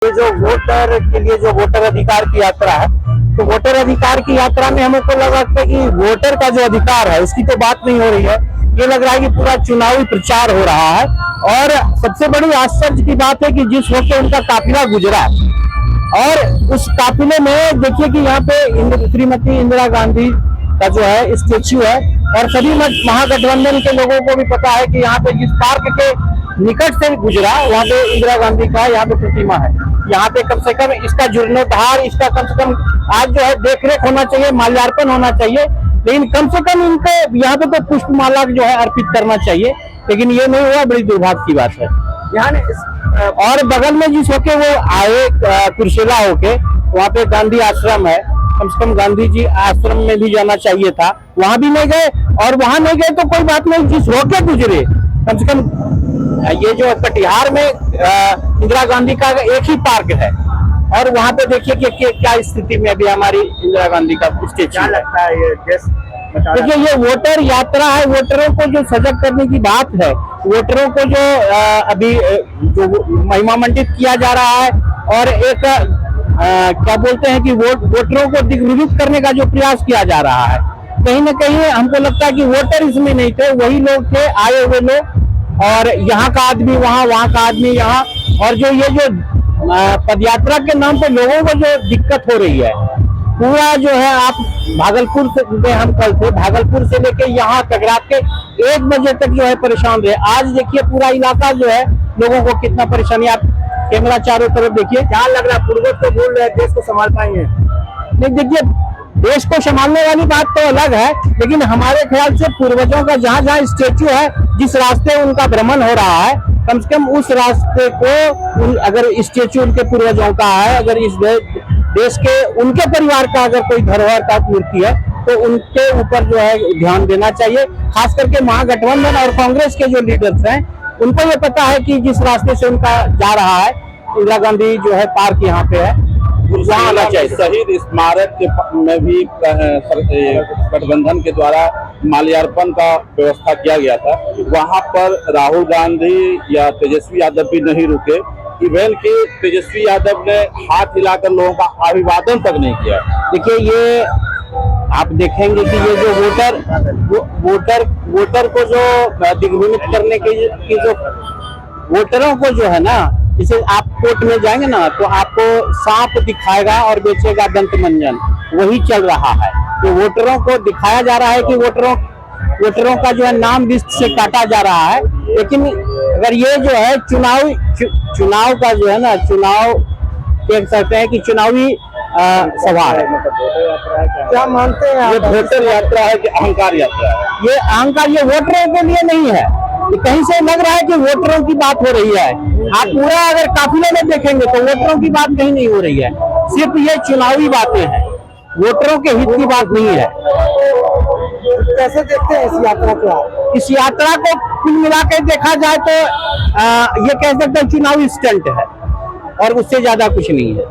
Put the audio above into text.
ये जो वोटर के लिए जो वोटर अधिकार की यात्रा है, तो वोटर अधिकार की यात्रा में हमको लग रहा है कि वोटर का जो अधिकार है उसकी तो बात नहीं हो रही है। ये लग रहा है कि पूरा चुनावी प्रचार हो रहा है। और सबसे बड़ी आश्चर्य की बात है कि जिस होके उनका काफिला गुजरा और उस काफिले में देखिए कि यहाँ पे श्रीमती इंदिरा गांधी का जो है स्टेच्यू है और सभी महागठबंधन के लोगों को भी पता है कि यहाँ पे जिस पार्क के निकट से गुजरा वहाँ पे इंदिरा गांधी का यहाँ पे प्रतिमा है। यहाँ पे कम से कम इसका जीर्णोद्धार, इसका कम से कम आज जो है देखरेख होना चाहिए, माल्यार्पण होना चाहिए, लेकिन कम से कम इनको यहाँ पे तो पुष्पमाला जो है अर्पित करना चाहिए, लेकिन ये नहीं हुआ। बड़ी दुर्भाग्य की बात है। यहाँ और बगल में जिस होके वो आए कुर्सेला होके, वहाँ पे गांधी आश्रम है, कम से कम गांधी जी आश्रम में भी जाना चाहिए था, वहां भी नहीं गए। और वहां नहीं गए तो कोई बात नहीं, जिस होके गुजरे कम से कम ये जो कटिहार में इंदिरा गांधी का एक ही पार्क है और वहां पे देखिए कि क्या स्थिति में अभी हमारी इंदिरा गांधी का स्टेच्यू लगता है। ये देखिए ये वोटर यात्रा है, वोटरों को जो सजग करने की बात है, वोटरों को जो अभी जो महिमा मंडित किया जा रहा है और एक क्या बोलते हैं कि वोटरों को दिग्भ्रमित करने का जो प्रयास किया जा रहा है, कहीं ना कहीं हमको लगता है कि वोटर इसमें नहीं थे, वही लोग थे आए हुए लोग, और यहाँ का आदमी वहाँ, वहाँ का आदमी यहाँ। और जो ये जो पदयात्रा के नाम पे लोगों को जो दिक्कत हो रही है, पूरा जो है आप भागलपुर से हम कल थे, भागलपुर से लेके यहाँ तक रात के 1 बजे तक जो है परेशान रहे। आज देखिए पूरा इलाका जो है लोगों को कितना परेशानी। आप कैमरा चारों तरफ देखिए, क्या लग रहा है पूर्वज तो भूल रहे, देश को संभाल पाएंगे? नहीं, देखिए देश को संभालने वाली बात तो अलग है, लेकिन हमारे ख्याल से पूर्वजों का जहाँ जहाँ स्टेच्यू है, जिस रास्ते उनका भ्रमण हो रहा है, कम से कम उस रास्ते को अगर स्टेच्यू उनके पूर्वजों का है, अगर इस देश के उनके परिवार का अगर कोई धरोहर का मूर्ति है तो उनके ऊपर जो है ध्यान देना चाहिए। खास करके महागठबंधन और कांग्रेस के जो लीडर्स हैं, उनको ये पता है कि जिस रास्ते से उनका जा रहा है इंदिरा गांधी जो है पार्क यहाँ पे है, वहाँ आना चाहिए। शहीद स्मारक में भी गठबंधन के द्वारा माल्यार्पण का व्यवस्था किया गया था, वहां पर राहुल गांधी या तेजस्वी यादव भी नहीं रुके। इवन कि तेजस्वी यादव ने हाथ हिलाकर लोगों का अभिवादन तक नहीं किया। देखिए ये आप देखेंगे कि ये जो वोटर को जो दिग्भ्रमित करने की जो वोटरों को जो है ना, जैसे आप कोर्ट में जाएंगे ना तो आपको सांप दिखाएगा और बेचेगा दंत मंजन, वही चल रहा है। तो वोटरों को दिखाया जा रहा है कि वोटरों का जो है नाम लिस्ट से काटा जा रहा है, लेकिन अगर ये जो है चुनाव का जो है ना, चुनाव कह सकते हैं कि चुनावी सभा है। क्या मानते हैं? ये वोटर यात्रा है कि अहंकार यात्रा है? ये अहंकार, ये वोटरों के लिए नहीं है। कहीं से लग रहा है कि वोटरों की बात हो रही है। आप पूरा अगर काफिले में देखेंगे तो वोटरों की बात कहीं नहीं हो रही है, सिर्फ ये चुनावी बातें हैं, वोटरों के हित की बात नहीं है। कैसे देखते हैं इस यात्रा को? इस यात्रा को कुल मिला के देखा जाए तो ये कह सकते हैं चुनावी स्टंट है और उससे ज्यादा कुछ नहीं है।